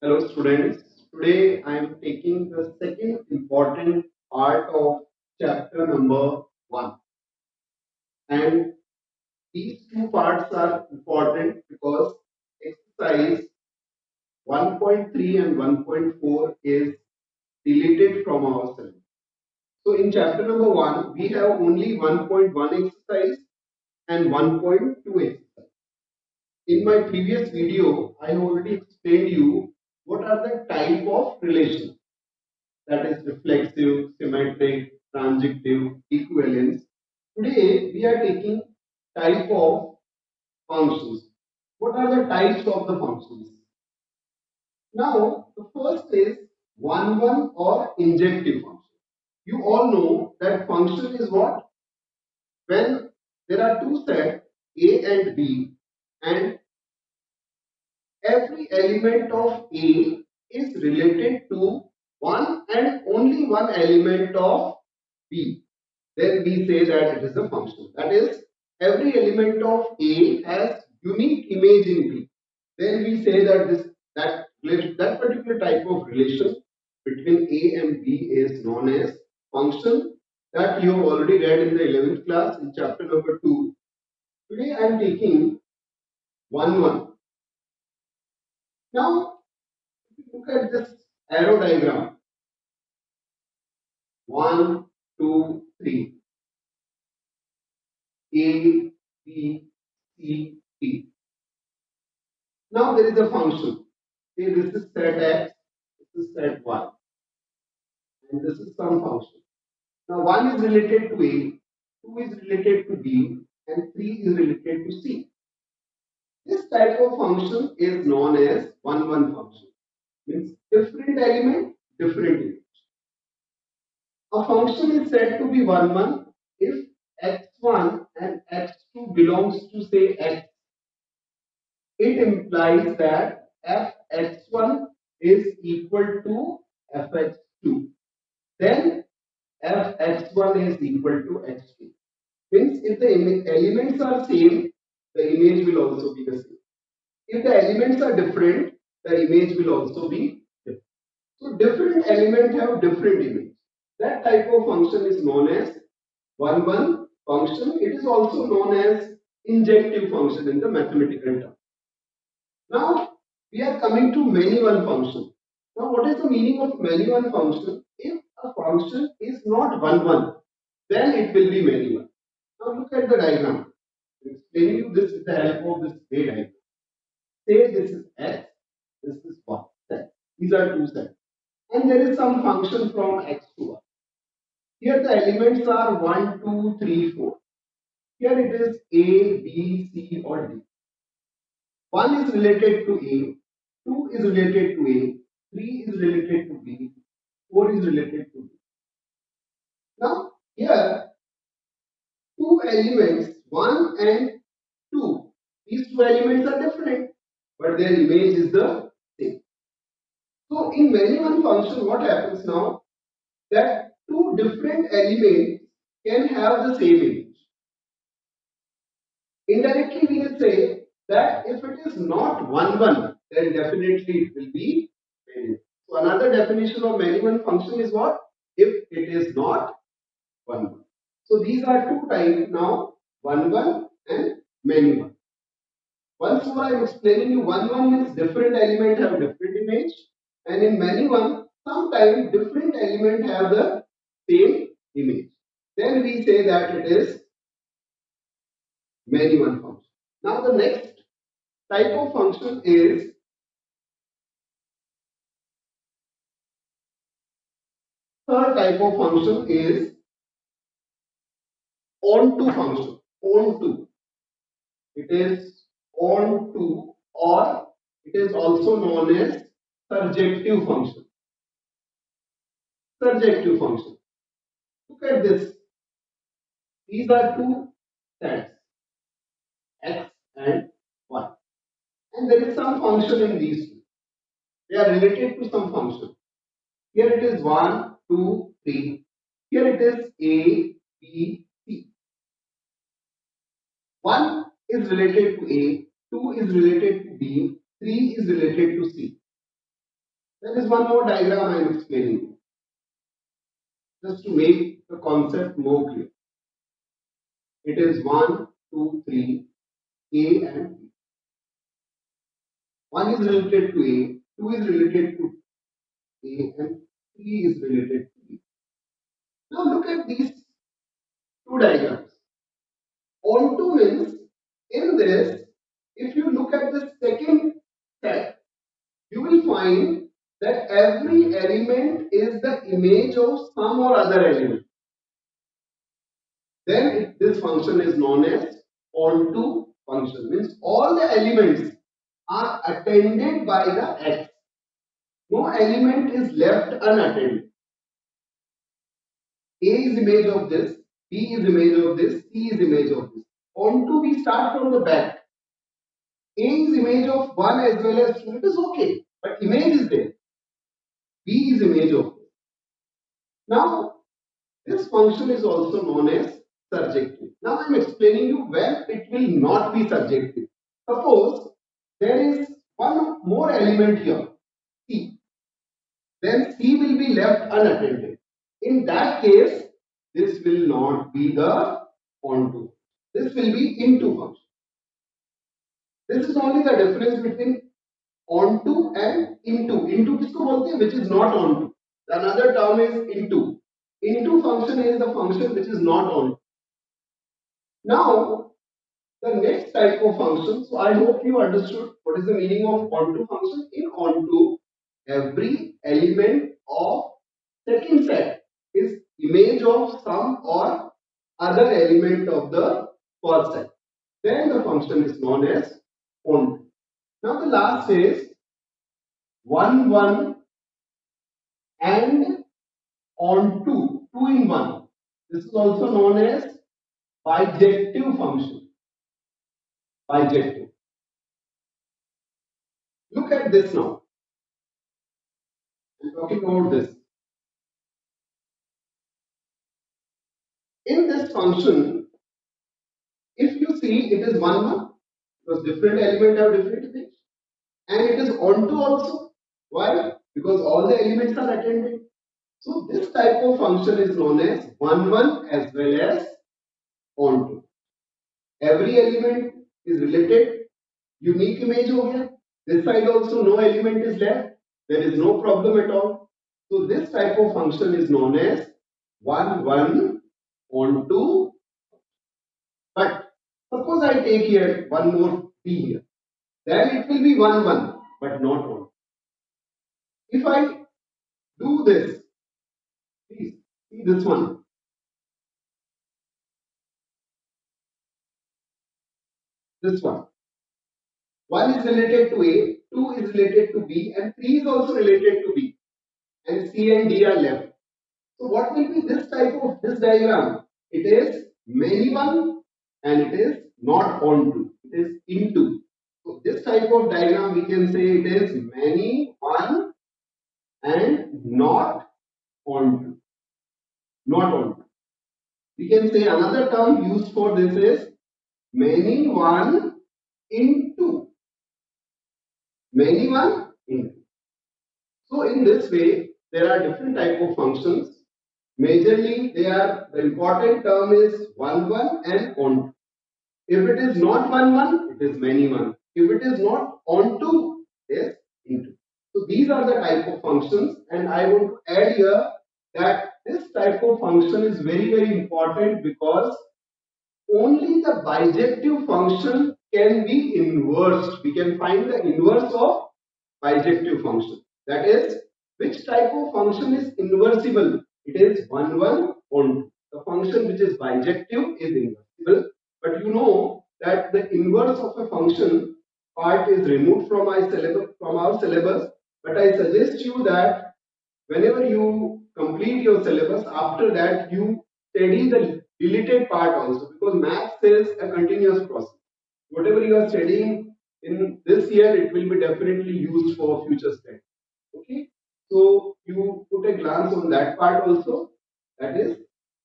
Hello students, today I am taking the second important part of chapter number 1, and these two parts are important because exercise 1.3 and 1.4 is deleted from our syllabus. So in chapter number 1 we have only 1.1 exercise and 1.2 exercise. In my previous video I have already explained you what are the type of relations, that is reflexive, symmetric, transitive, equivalence. Today we are taking type of functions. What are the types of the functions? Now the first is one or injective function. You all know that function is what? When there are two sets A and B, and every element of A is related to one and only one element of B, then we say that it is a function. That is, every element of A has unique image in B. Then we say that that particular type of relation between A and B is known as function, that you have already read in the 11th class in chapter number 2. Today I am taking 1. Now look at this arrow diagram. 1, 2, 3. A, B, C, D. Now there is a function. Say this is set x, this is set y, and this is some function. Now 1 is related to A, 2 is related to B, and 3 is related to C. This type of function is known as one function. Means different element, different image. A function is said to be one if x1 and x2 belongs to say x. It implies that fx1 is equal to fx2. Then fx1 is equal to x2. Means if the elements are same, the image will also be the same. If the elements are different, the image will also be different. So different elements have different image. That type of function is known as one function. It is also known as injective function in the mathematical term. Now we are coming to many one function. Now what is the meaning of many one function? If a function is not one, then it will be many one. Now look at the diagram. I'm explaining you this with the help of this gray diagram. Say this is x, this is y. Set. These are two sets. And there is some function from x to y. Here the elements are 1, 2, 3, 4. Here it is A, B, C or D. 1 is related to A, 2 is related to A, 3 is related to B, 4 is related to B. Now, here, two elements, 1 and 2, these two elements are different, but their image is the same. So, in many one function, what happens now? That two different elements can have the same image. Indirectly, we will say that if it is not one, then definitely it will be many. So another definition of many one function is what? If it is not one. So these are two types now, one and many one. Once more I am explaining you, one means different element have different image, and in many one, sometimes different element have the same image. Then we say that it is many one function. Now the next type of function is third type of function is onto function. Onto. It is onto, or it is also known as surjective function. Surjective function. Look at this. These are two sets, x and y. And there is some function in these two. They are related to some function. Here it is 1, 2, 3. Here it is A, B, C. 1 is related to A, 2 is related to B, 3 is related to C. There is one more diagram I am explaining just to make the concept more clear. It is 1, 2, 3, A and B. 1 is related to A, 2 is related to A, and 3 is related to B. Now look at these two diagrams. Onto means in this, if you look at the second set, you will find that every element is the image of some or other element. Then this function is known as onto function. Means all the elements are attended by the x. No element is left unattended. A is image of this, B is image of this, C is image of this. Onto we start from the back. A is image of 1 as well as 2. It is okay, but image is there. B is image of this. Now, this function is also known as surjective. Now, I am explaining you when it will not be surjective. Suppose there is one more element here, C. Then C will be left unattended. In that case, this will not be the onto. This will be into function. This is only the difference between onto and into. Into किसको बोलते हैं? Which is not onto. Another term is into. Into function is the function which is not onto. Now, the next type of function. So I hope you understood what is the meaning of onto function. In onto, every element of second set is image of some or other element of the first set. Then the function is known as onto. Now the last is 1, 1 and onto, 2 in 1. This is also known as bijective function. Bijective. Look at this now. I'm talking about this. In this function, if you see it is 1, 1, because different elements have different things, and it is onto also. Why? Because all the elements are attended. So this type of function is known as 1, 1 as well as onto. Every element is related, unique image हो गया. This side also no element is left. There is no problem at all. So this type of function is known as 1, 1 onto. But suppose I take here one more p here. Then it will be 1, 1, but not onto. If I do this, please see this one. This one. 1 is related to A, 2 is related to B, and 3 is also related to B. And C and D are left. So what will be this type of this diagram? It is many one and it is not onto. It is into. So this type of diagram we can say it is many one and not onto. Not onto. We can say another term used for this is many one into. Many one into. So in this way, there are different type of functions. Majorly, the important term is 1, 1 and onto. If it is not 1, 1, it is many one. If it is not onto, it is into. So these are the type of functions, and I want to add here that this type of function is very, very important because only the bijective function can be inversed. We can find the inverse of bijective function. That is, which type of function is inversible? It is 1, 1 onto. The function which is bijective is inversible. But you know that the inverse of a function part is removed from our syllabus. But I suggest you that whenever you complete your syllabus, after that you study the deleted part also, because maths is a continuous process. Whatever you are studying in this year, it will be definitely used for future study. Okay, so you put a glance on that part also. That is,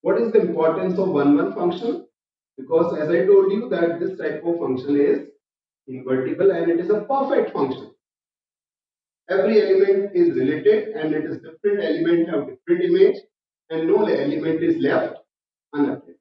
what is the importance of 1, 1 function? Because as I told you that this type of function is invertible and it is a perfect function. Every element is related and it is different element have different image and no element is left unaffected.